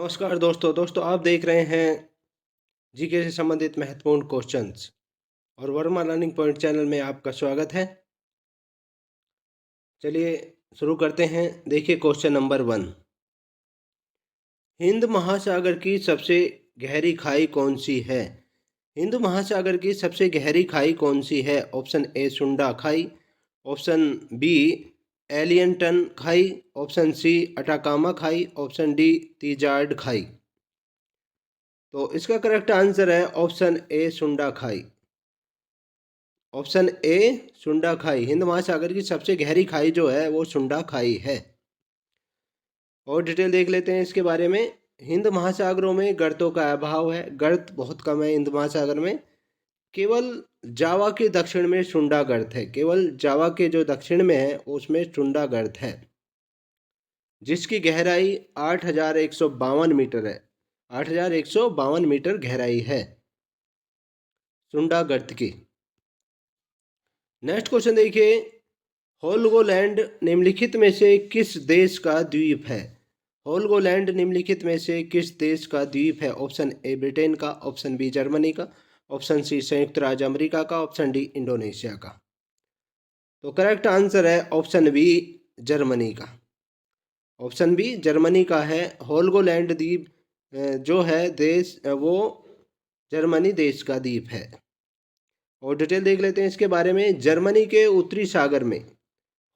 नमस्कार दोस्तों आप देख रहे हैं जीके से संबंधित महत्वपूर्ण क्वेश्चंस और वर्मा लर्निंग पॉइंट चैनल में आपका स्वागत है। चलिए शुरू करते हैं। देखिए क्वेश्चन नंबर 1, हिंद महासागर की सबसे गहरी खाई कौन सी है? हिंद महासागर की सबसे गहरी खाई कौन सी है? ऑप्शन ए सुंडा खाई, ऑप्शन बी एलियंटन खाई, ऑप्शन सी अटाकामा खाई, ऑप्शन डी तीजार्ड खाई। तो इसका करेक्ट आंसर है ऑप्शन ए सुंडा खाई। ऑप्शन ए सुंडा खाई, हिंद महासागर की सबसे गहरी खाई जो है वो सुंडा खाई है। और डिटेल देख लेते हैं इसके बारे में। हिंद महासागरों में गर्तों का अभाव है, गर्त बहुत कम है हिंद महासागर में। केवल जावा के दक्षिण में सुंडा गर्त है, केवल जावा के जो दक्षिण में है उसमें सुंडा गर्त है, जिसकी गहराई 8,152 मीटर है। 8,152 मीटर गहराई है सुंडा गर्त की। नेक्स्ट क्वेश्चन देखिए, होलगोलैंड निम्नलिखित में से किस देश का द्वीप है? होलगोलैंड निम्नलिखित में से किस देश का द्वीप है? ऑप्शन ए ब्रिटेन का, ऑप्शन बी जर्मनी का, ऑप्शन सी संयुक्त राज्य अमेरिका का, ऑप्शन डी इंडोनेशिया का। तो करेक्ट आंसर है ऑप्शन बी जर्मनी का। ऑप्शन बी जर्मनी का है। होलगोलैंड द्वीप जो है देश वो जर्मनी देश का द्वीप है। और डिटेल देख लेते हैं इसके बारे में। जर्मनी के उत्तरी सागर में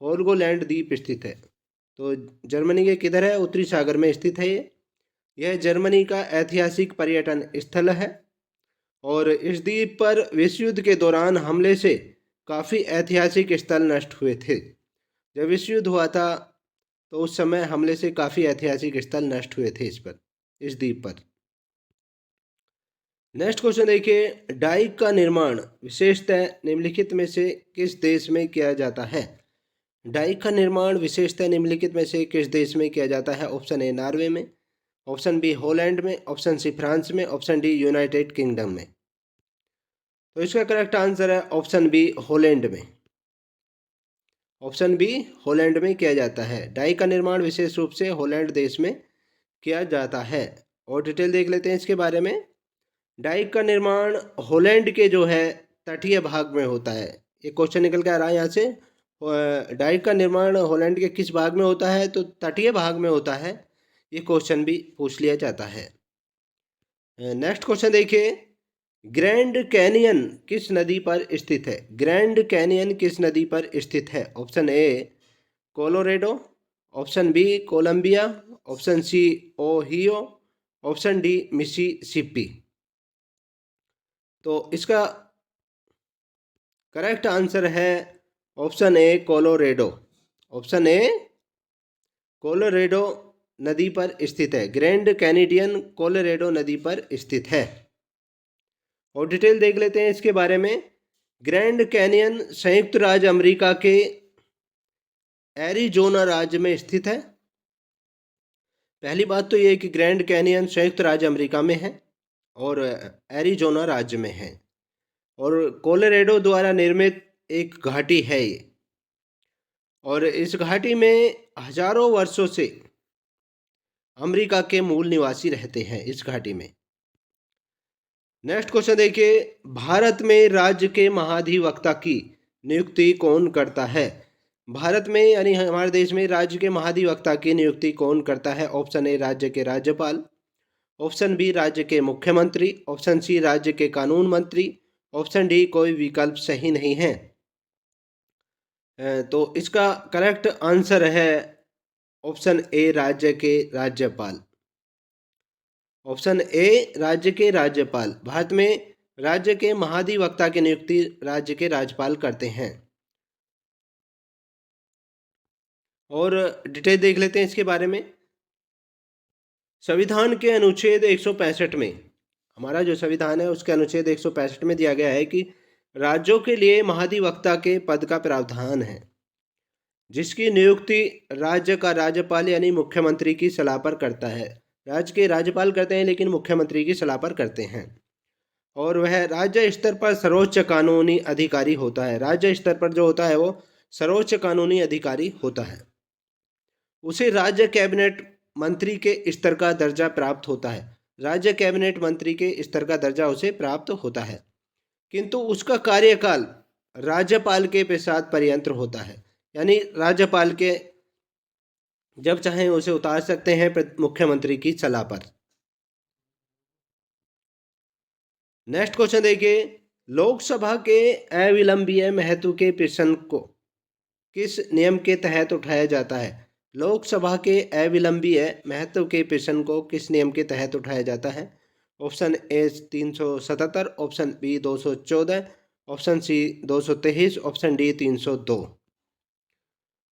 होलगोलैंड द्वीप स्थित है। तो जर्मनी के किधर है? उत्तरी सागर में स्थित है ये। यह जर्मनी का ऐतिहासिक पर्यटन स्थल है और इस द्वीप पर विश्व युद्ध के दौरान हमले से काफ़ी ऐतिहासिक स्थल नष्ट हुए थे। जब विश्व युद्ध हुआ था तो उस समय हमले से काफ़ी ऐतिहासिक स्थल नष्ट हुए थे इस द्वीप पर। नेक्स्ट क्वेश्चन देखिए, डाइक का निर्माण विशेषतः निम्नलिखित में से किस देश में किया जाता है? डाइक का निर्माण विशेषतः निम्नलिखित में से किस देश में किया जाता है? ऑप्शन ए नॉर्वे में, ऑप्शन बी हॉलैंड में, ऑप्शन सी फ्रांस में, ऑप्शन डी यूनाइटेड किंगडम में। तो इसका करेक्ट आंसर है ऑप्शन बी हॉलैंड में। ऑप्शन बी हॉलैंड में किया जाता है। डाइक का निर्माण विशेष रूप से हॉलैंड देश में किया जाता है। और डिटेल देख लेते हैं इसके बारे में। डाइक का निर्माण हॉलैंड के जो है तटीय भाग में होता है। एक क्वेश्चन निकल के आ रहा है यहाँ से, डाइक का निर्माण हॉलैंड के किस भाग में होता है? तो तटीय भाग में होता है। ये क्वेश्चन भी पूछ लिया जाता है। नेक्स्ट क्वेश्चन देखिए, ग्रैंड कैनियन किस नदी पर स्थित है? ग्रैंड कैनियन किस नदी पर स्थित है? Option A Colorado, option B Columbia, option C Ohio, option D Mississippi. तो इसका करेक्ट आंसर है option A Colorado. Option A Colorado नदी पर स्थित है। ग्रैंड कैनियन कोलोरेडो नदी पर स्थित है। और डिटेल देख लेते हैं इसके बारे में। ग्रैंड कैनियन संयुक्त राज्य अमेरिका के एरिजोना राज्य में स्थित है। पहली बात तो ये है कि ग्रैंड कैनियन संयुक्त राज्य अमेरिका में है और एरिजोना राज्य में है और कोलोरेडो द्वारा निर्मित एक घाटी है ये। और इस घाटी में हजारों वर्षों से अमेरिका के मूल निवासी रहते हैं इस घाटी में। नेक्स्ट क्वेश्चन देखिए, भारत में राज्य के महाधिवक्ता की नियुक्ति कौन करता है? भारत में यानी हमारे देश में राज्य के महाधिवक्ता की नियुक्ति कौन करता है? ऑप्शन ए राज्य के राज्यपाल, ऑप्शन बी राज्य के मुख्यमंत्री, ऑप्शन सी राज्य के कानून मंत्री, ऑप्शन डी कोई विकल्प सही नहीं है। तो इसका करेक्ट आंसर है ऑप्शन ए राज्य के राज्यपाल। ऑप्शन ए राज्य के राज्यपाल। भारत में राज्य के महाधिवक्ता की नियुक्ति राज्य के राज्यपाल करते हैं। और डिटेल देख लेते हैं इसके बारे में। संविधान के अनुच्छेद 165 में, हमारा जो संविधान है उसके अनुच्छेद 165 में दिया गया है कि राज्यों के लिए महाधिवक्ता के पद का प्रावधान है, जिसकी नियुक्ति राज्य का राज्यपाल यानी मुख्यमंत्री की सलाह पर करता है। राज्य के राज्यपाल करते हैं लेकिन मुख्यमंत्री की सलाह पर करते हैं। और वह राज्य स्तर पर सर्वोच्च कानूनी अधिकारी होता है। राज्य स्तर पर जो होता है वो सर्वोच्च कानूनी अधिकारी होता है। उसे राज्य कैबिनेट मंत्री के स्तर का दर्जा प्राप्त होता है। राज्य कैबिनेट मंत्री के स्तर का दर्जा उसे प्राप्त होता है, किंतु उसका कार्यकाल राज्यपाल के पश्चात पर्यंत होता है। यानी राज्यपाल के जब चाहें उसे उतार सकते हैं मुख्यमंत्री की सलाह पर। नेक्स्ट क्वेश्चन देखिए, लोकसभा के अविलंबीय महत्व के प्रश्न को किस नियम के तहत उठाया जाता है? लोकसभा के अविलंबीय महत्व के प्रश्न को किस नियम के तहत उठाया जाता है? Option A 377, option B 214, option C 223, option D 302।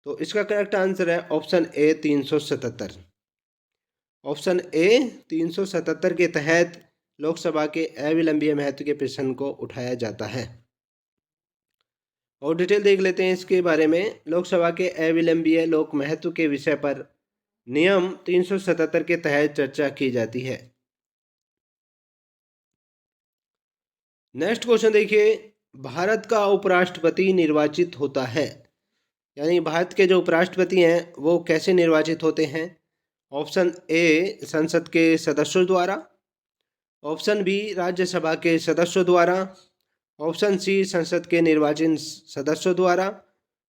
तो इसका करेक्ट आंसर है ऑप्शन ए 377। ऑप्शन ए 377 के तहत लोकसभा के अविलंबीय महत्व के प्रश्न को उठाया जाता है। और डिटेल देख लेते हैं इसके बारे में। लोकसभा के अविलंबीय लोक महत्व के विषय पर नियम 377 के तहत चर्चा की जाती है। नेक्स्ट क्वेश्चन देखिए, भारत का उपराष्ट्रपति निर्वाचित होता है, यानी भारत के जो उपराष्ट्रपति हैं वो कैसे निर्वाचित होते हैं? ऑप्शन ए संसद के सदस्यों द्वारा, ऑप्शन बी राज्यसभा के सदस्यों द्वारा, ऑप्शन सी संसद के निर्वाचित सदस्यों द्वारा,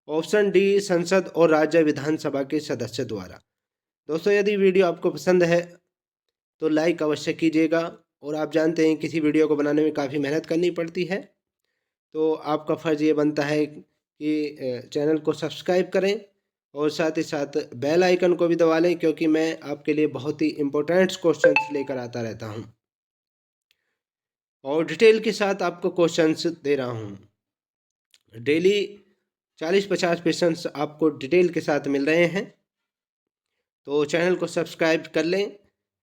ऑप्शन डी संसद और राज्य विधानसभा के सदस्य द्वारा। दोस्तों, यदि वीडियो आपको पसंद है तो लाइक अवश्य कीजिएगा, और आप जानते हैं किसी वीडियो को बनाने में काफ़ी मेहनत करनी पड़ती है, तो आपका फ़र्ज़ ये बनता है कि चैनल को सब्सक्राइब करें और साथ ही साथ बेल आइकन को भी दबा लें, क्योंकि मैं आपके लिए बहुत ही इम्पोर्टेंट क्वेश्चंस लेकर आता रहता हूं और डिटेल के साथ आपको क्वेश्चंस दे रहा हूं। डेली 40-50 क्वेश्चंस आपको डिटेल के साथ मिल रहे हैं, तो चैनल को सब्सक्राइब कर लें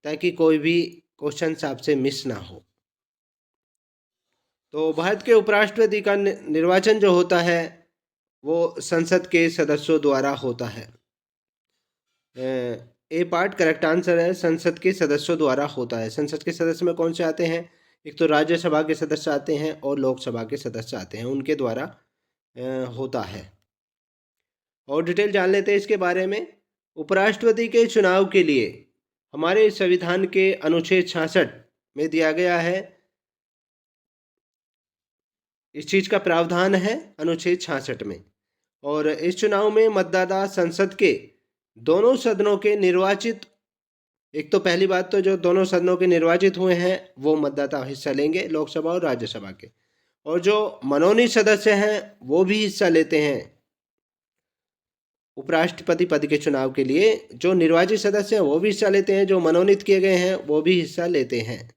ताकि कोई भी क्वेश्चंस आपसे मिस ना हो। तो भारत के उपराष्ट्रपति का निर्वाचन जो होता है वो संसद के सदस्यों द्वारा होता है। ए पार्ट करेक्ट आंसर है, संसद के सदस्यों द्वारा होता है। संसद के सदस्य में कौन से आते हैं? एक तो राज्यसभा के सदस्य आते हैं और लोकसभा के सदस्य आते हैं, उनके द्वारा होता है। और डिटेल जान लेते हैं इसके बारे में। उपराष्ट्रपति के चुनाव के लिए हमारे संविधान के अनुच्छेद 66 में दिया गया है, इस चीज़ का प्रावधान है अनुच्छेद 66 में। और इस चुनाव में मतदाता संसद के दोनों सदनों के निर्वाचित, एक तो पहली बात तो जो दोनों सदनों के निर्वाचित हुए हैं वो मतदाता हिस्सा लेंगे, लोकसभा और राज्यसभा के, और जो मनोनीत सदस्य हैं वो भी हिस्सा लेते हैं उपराष्ट्रपति पद के चुनाव के लिए। जो निर्वाचित सदस्य हैं वो भी हिस्सा लेते हैं, जो मनोनीत किए गए हैं वो भी हिस्सा लेते हैं।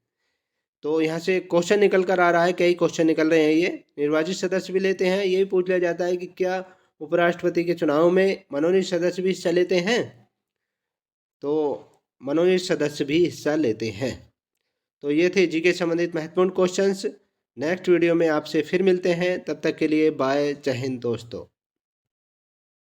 तो यहाँ से क्वेश्चन निकल कर आ रहा है, कई क्वेश्चन निकल रहे हैं, ये निर्वाचित सदस्य भी लेते हैं। ये भी पूछ लिया जाता है कि क्या उपराष्ट्रपति के चुनाव में मनोनीत सदस्य भी हिस्सा लेते हैं? तो मनोनीत सदस्य भी हिस्सा लेते हैं। तो ये थे जीके संबंधित महत्वपूर्ण क्वेश्चंस। नेक्स्ट वीडियो में आपसे फिर मिलते हैं, तब तक के लिए बाय, जय हिंद दोस्तों।